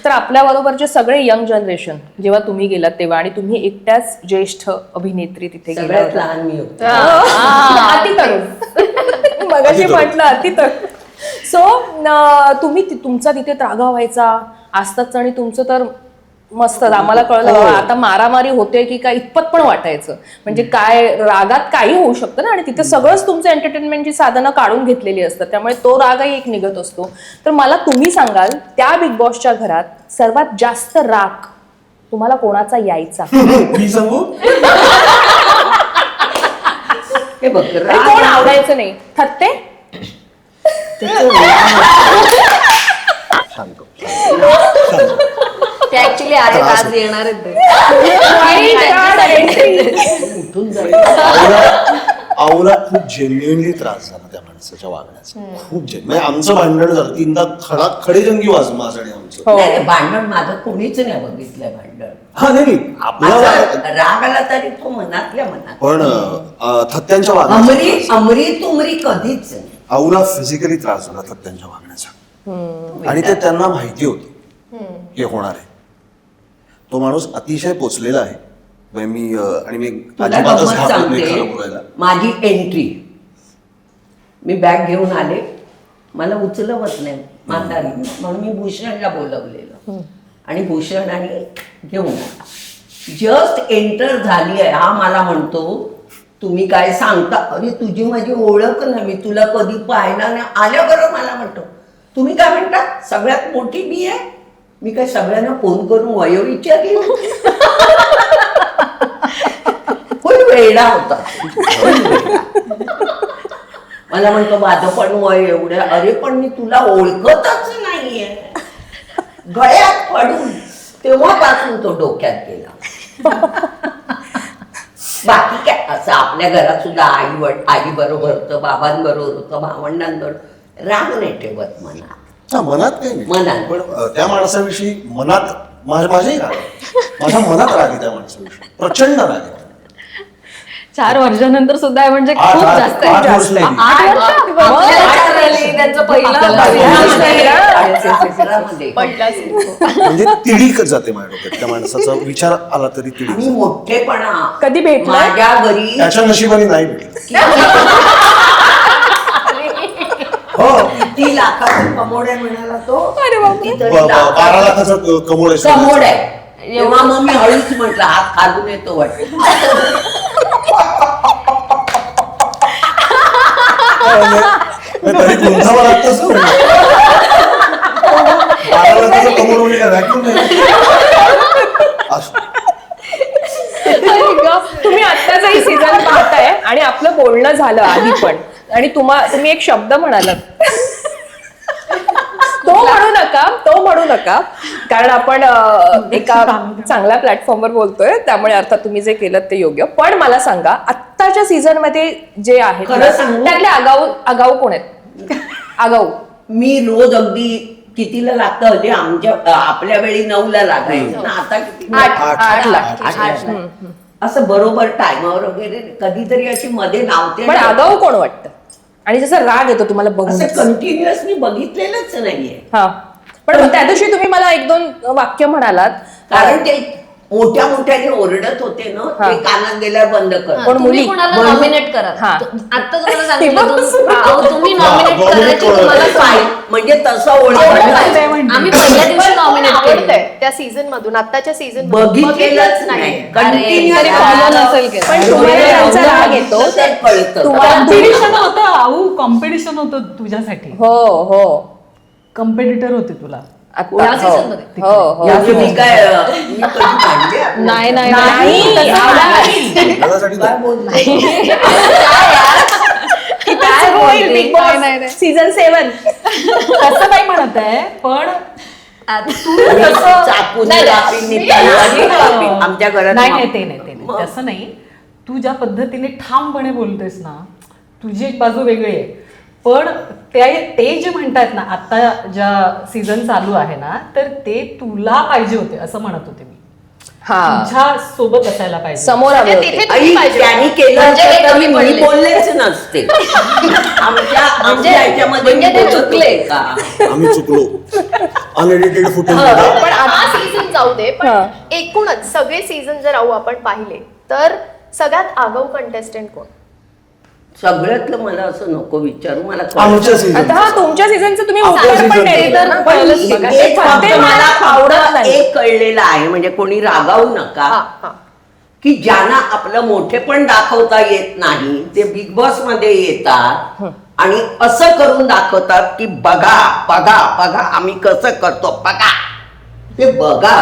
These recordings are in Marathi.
तर आपल्या बरोबरचे सगळे यंग जनरेशन जेव्हा तुम्ही गेलात तेव्हा आणि तुम्ही एकट्याच ज्येष्ठ अभिनेत्री तिथे सगळ्यात लहान मी होते. अति तरुण मगाशी म्हटलं अति तरुण. सो तुम्ही तुमचा तिथे त्रागा व्हायचा असताच आणि तुमचं तर मस्त आम्हाला कळलं आता मारामारी होते की काय इतपत पण वाटायचं म्हणजे काय रागात काही होऊ शकतं ना आणि तिथे सगळंच तुमचं एंटरटेनमेंटची साधनं काढून घेतलेली असतात त्यामुळे तो रागही एक निघत असतो. तर मला तुम्ही सांगाल त्या बिग बॉसच्या घरात सर्वात जास्त राग तुम्हाला कोणाचा यायचा? मी सांगू हे बघ आणि कोण आवडायचं नाही? थत्ते सांगतो ते ऍक्च्युली आले आज येणार उठून जाईल. आवला खूप जेन्युइनली त्रास झाला त्या माणसाच्या वागण्याचा खूप म्हणजे आमचं भांडण झालं 3दा खडेजंगी वाज माझं आणि आमचं. नाही, भांडण माझं कोणीच नाही बघितलंय भांडण. हा नाही आपला माझा राग आला तरी तो मनातल्या मनात. पण थत्त्यांच्या वागण्याचा अमरी तुमरी कधीच नाही. आवला फिजिकली त्रास झाला थत्त्यांच्या वागण्याचा आणि ते त्यांना माहिती होतं हे होणार आहे. तो माणूस अतिशय पोचलेला आहे. मी तुला अजिबातच गंमत घाबरत नाही खरं सांगते. बोलायला. माझी एंट्री मी बॅग घेऊन आले मला उचलवत नाही मानदारी म्हणून मी भूषणला बोलवलेलं आणि भूषण आणि घेऊन आला. जस्ट एंटर झाली आहे हा मला म्हणतो तुम्ही काय सांगता. अरे तुझी माझी ओळख नाही मी तुला कधी पाहिला नाही. आल्याबरोबर मला म्हणतो तुम्ही काय म्हणता सगळ्यात मोठी मी आहे. मी काय सगळ्यांना फोन करून वयो विचारली खूप वेडा होता. मला म्हणतो माझं पण वय एवढ्या. अरे पण मी तुला ओळखतच नाहीये. गळ्यात पडून तेव्हापासून तो डोक्यात गेला. बाकी काय असं आपल्या घरात सुद्धा आई बरोबर होतं बाबांबरोबर होतं भावंडांबरोबर राग नाही ठेवत मनात. मनात काही नाही मनात. पण त्या माणसाविषयी मनात माझ्याही राग आहे. माझ्या मनात राग आहे त्या माणसाविषयी प्रचंड राग आहे. 4 वर्षानंतर सुद्धा आहे म्हणजे खूप जास्त आहे. 8 वर्ष नाही. 8 वर्ष त्यांचं म्हणजे तिडीक जाते माझ्या डोक्यात त्या माणसाचा विचार आला तरी तिडीक आणि जाते. मोठेपणा कधी भेटलाय? माझ्या घरी त्याच्या नशिबाने नाही भेटलं. हो किती लाखाचं कमोड आहे म्हणाला तो. कितीतरी 12 लाखाचा कमोड आहे. कमोड आहे. तेव्हा मग मी हळूच म्हटलं हात खालून येतो वाटत. तरी गुंतावं लागतंच ना. 12 लाखाचा कमोड म्हणजे काय व्हॅक्यूम नाही. असं. तुम्ही आत्ताचाही सीझन पाहताय आणि आपलं बोलणं झालं आधी पण आणि तुम्ही एक शब्द म्हणालात तो म्हणू नका कारण आपण एका चांगल्या प्लॅटफॉर्मवर बोलतोय त्यामुळे अर्थात तुम्ही जे केलं ते योग्य. पण मला सांगा आत्ताच्या सीझन मध्ये जे आहेत खरं सांगू? त्यातले आगाऊ कोण आहेत? आगाऊ मी रोज अगदी कितीला लागतं हल्ली आपल्या वेळी 9ला लागायचं ना आता किती 8 लाख. 8ला. असं बरोबर टायमावर वगैरे कधीतरी अशी मध्ये लावते. पण आगाऊ कोण वाटतं आणि जसं राग येतो तुम्हाला बघून असं कंटिन्युअस मी बघितलेलंच नाहीये. हा पण त्या दिवशी तुम्ही मला 1-2 वाक्य म्हणालात कारण ते मोठ्या मोठ्याने ओरडत होते ना ते कानात गेल्यावर बंद कर. पण मुली कोणाला नॉमिनेट करा. हा. आता तुम्हाला सांगितलं तुम्ही नॉमिनेट करायची तुम्हाला पाय- म्हणजे तसं ओळख आम्ही पहिल्या दिवशी नॉमिनेट केलं. आवडतंय त्या सीझन मधून आताच्या सीझन बघितलेलंच नाही. Continuous तरी follow नसेल केलं. पण तुम्हाला त्यांचा राग येतो तर कळतं. कॉम्पिटिशन होतं आऊ कॉम्पिटिशन होतं तुझ्यासाठी. हो कॉम्पिटिटर होते तुला. आता या season मध्ये? हो म्हणजे मी काय मी कधी भांडले आपल्या? नाही त्याच्यासाठी काय बोलले? काय होईल बिग बॉस सीझन 7 तसं नाही म्हणत आहे पण चाकून कापीन, कापीन. आमच्या घरात नाही ते नाही तसं नाही. तू ज्या पद्धतीने ठामपणे बोलतेस ना तुझी एक बाजू वेगळी आहे. पण ते जे म्हणतात ना आता ज्या सीझन चालू आहे ना तर ते तुला पाहिजे होते असं म्हणत होते मी. तुझ्या सोबत असायला पाहिजे. समोर हवे म्हणजे होते. तिथे तुम्ही पाहिजे त्यांनी केलं म्हणजे असतं हे तर कमी मी पडले. बोललेच नसते. आमच्या ह्याच्यामध्ये म्हणजे ते बोलत चुकले. होते का? आम्ही चुकलो. अनएडिटेड फुटेज पण हा सीझन जाऊ दे, हा. पण एकूणच सगळे सीझन जर आपण पाहिले तर सगळ्यात आगाऊ कंटेस्टंट कोण? सगळ्यातलं मला असं नको विचारू, मला आमच्या कळतं. आता हा सीझन तुमच्या सीझनचं तुम्ही आमच्या उत्तर पण season नाही चं. देत ना. पण पहिलंच बघा. एक फक्त फक्त मला मला आवडत आवडत नाही. एक कळलेलं आहे, म्हणजे कोणी रागावू नका, हा, हा. की ज्यांना आपलं मोठेपण दाखवता येत नाही ते बिग बॉस मध्ये येतात आणि असं करून दाखवतात की बघा बघा बघा आम्ही कसं करतो बघा. ते बघा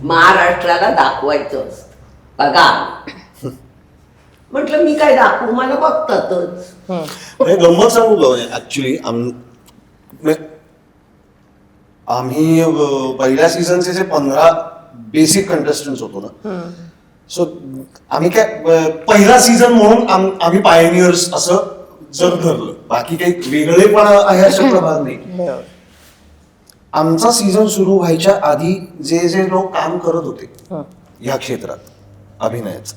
महाराष्ट्राला दाखवायचं असतं. बघा म्हटलं मी काय दाखवू, मला बघतातच. गंमत सांगू का ऍक्च्युली आम्ही पहिल्या सीझनचे जे 15 बेसिक कंटेस्टंट होतो ना, सो आम्ही काय पहिला सीझन म्हणून आम्ही पायनियर्स असं जर धरलं, बाकी काही वेगळेपणा आहे अशातला भाग नाही. आमचा सीझन सुरू व्हायच्या आधी जे जे लोक काम करत होते या क्षेत्रात अभिनयाचं,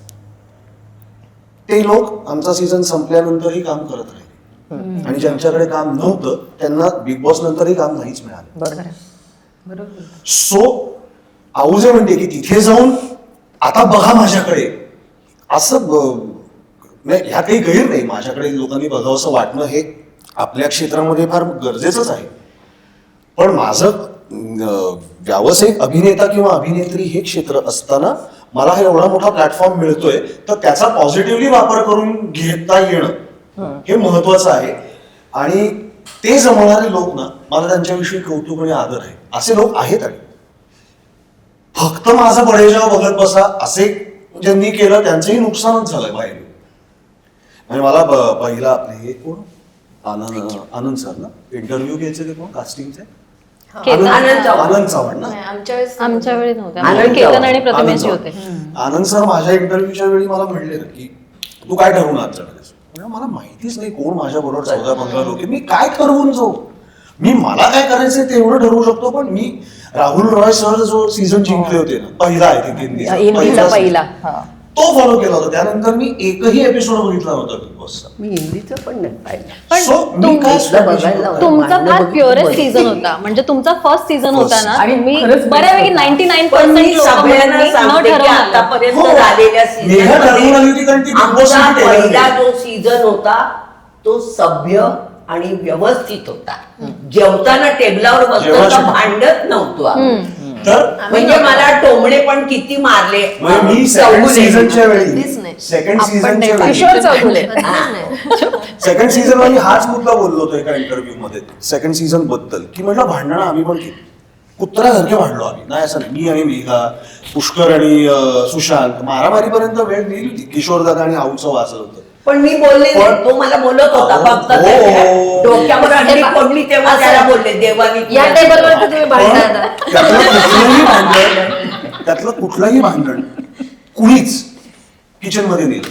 ते लोक आमचा सीझन संपल्यानंतरही काम करत राहिले, आणि ज्यांच्याकडे काम नव्हतं त्यांना बिग बॉस नंतरही काम नाहीच मिळालं. सो आऊजे म्हणते की तिथे जाऊन आता बघा माझ्याकडे असं ह्या काही गैर नाही, माझ्याकडे लोकांनी बघावं असं वाटणं हे आपल्या क्षेत्रामध्ये फार गरजेचंच आहे. पण माझं व्यावसायिक अभिनेता किंवा अभिनेत्री हे क्षेत्र असताना मला हा एवढा मोठा प्लॅटफॉर्म मिळतोय, तर त्याचा पॉझिटिव्हली वापर करून घेता येणं हे महत्वाचं आहे. आणि ते जमणारे लोक ना, मला त्यांच्याविषयी कौतुक आणि आदर आहे. असे लोक आहेत. आणि फक्त माझा बडेजाव बघत बसा असे ज्यांनी केलं त्यांचंही नुकसानच झालंय बाहेर. आणि मला पहिला आपले हे कोण आनंद सर ना इंटरव्ह्यू घ्यायचे ते कोण कास्टिंगचे, आनंद चव्हाण ना. आमच्या वेळी नव्हते, आनंद केतन आणि आनंद प्रतिमेशी होते. आनंद सर माझ्या इंटरव्ह्यूच्या वेळी मला म्हणले की तू काय ठरवून आज जाणारेस? मला माहितीच नाही कोण माझ्या बरोबर 14-15 लोक, मी काय ठरवून जाऊ? मला काय करायचंय ते एवढं ठरवू शकतो. पण मी राहुल रॉय सर जो सीझन जिंकले होते ना, पहिला आहे ते हिंदीचा पहिला. तो फॉलो केला होता. त्यानंतर मी एकही एपिसोड बघितला नव्हता बिग बॉसचा. मी हिंदीचं पण नाही पाहिलं. पण So, मी काय बघायला होतं. तुमचा भांडणं फार बघितलं प्युअरेस्ट बरं. सीझन होता, म्हणजे तुमचा फर्स्ट सीझन होता ना, आणि तुम्ही खरंच बऱ्यापैकी best होता. 99% लोक सगळ्यांना न सांगते की ठरवून आतापर्यंत हो. झालेल्या नेहा ठरवून आली होती कारण ती Big Boss आमचा साठी पहिला ठरवली. जो सीझन होता तो सभ्य आणि व्यवस्थित होता. जेवताना टेबलावर बसताना जेवणाची- भांडत नव्हतो आम्ही. तर म्हणजे मला टोमणे पण किती मारले. म्हणजे मी सेकंड चौगुले. सीझनच्या वेळी कधीच नाही. सेकंड आपण सीझनच्या नाही. वेळी किशोर चौगुले. सेकंड सीझन मध्ये हाच मुद्दा बोललो होतो एका इंटरव्ह्यू मध्ये सेकंड सीझन बद्दल, की म्हटलं भांडणं आम्ही पण केली, कुत्र्यासारखे भांडलो आम्ही. नाही असं नाही, मी आणि मेघा, पुष्कर आणि सुशांत मारामारीपर्यंत वेळ दिली होती. किशोरदादा आणि आऊचं वाचलं होतं. पण मी बोलले नाही. तो मला बोलत होता फक्त हो. त्या डोक्यावर अंडी पडली तेव्हा त्याला बोलले देवानी या टेबलवरती तुम्ही पण भांडणार. त्यातलं कुठलंही भांडण कुणीच किचन मध्ये नेलं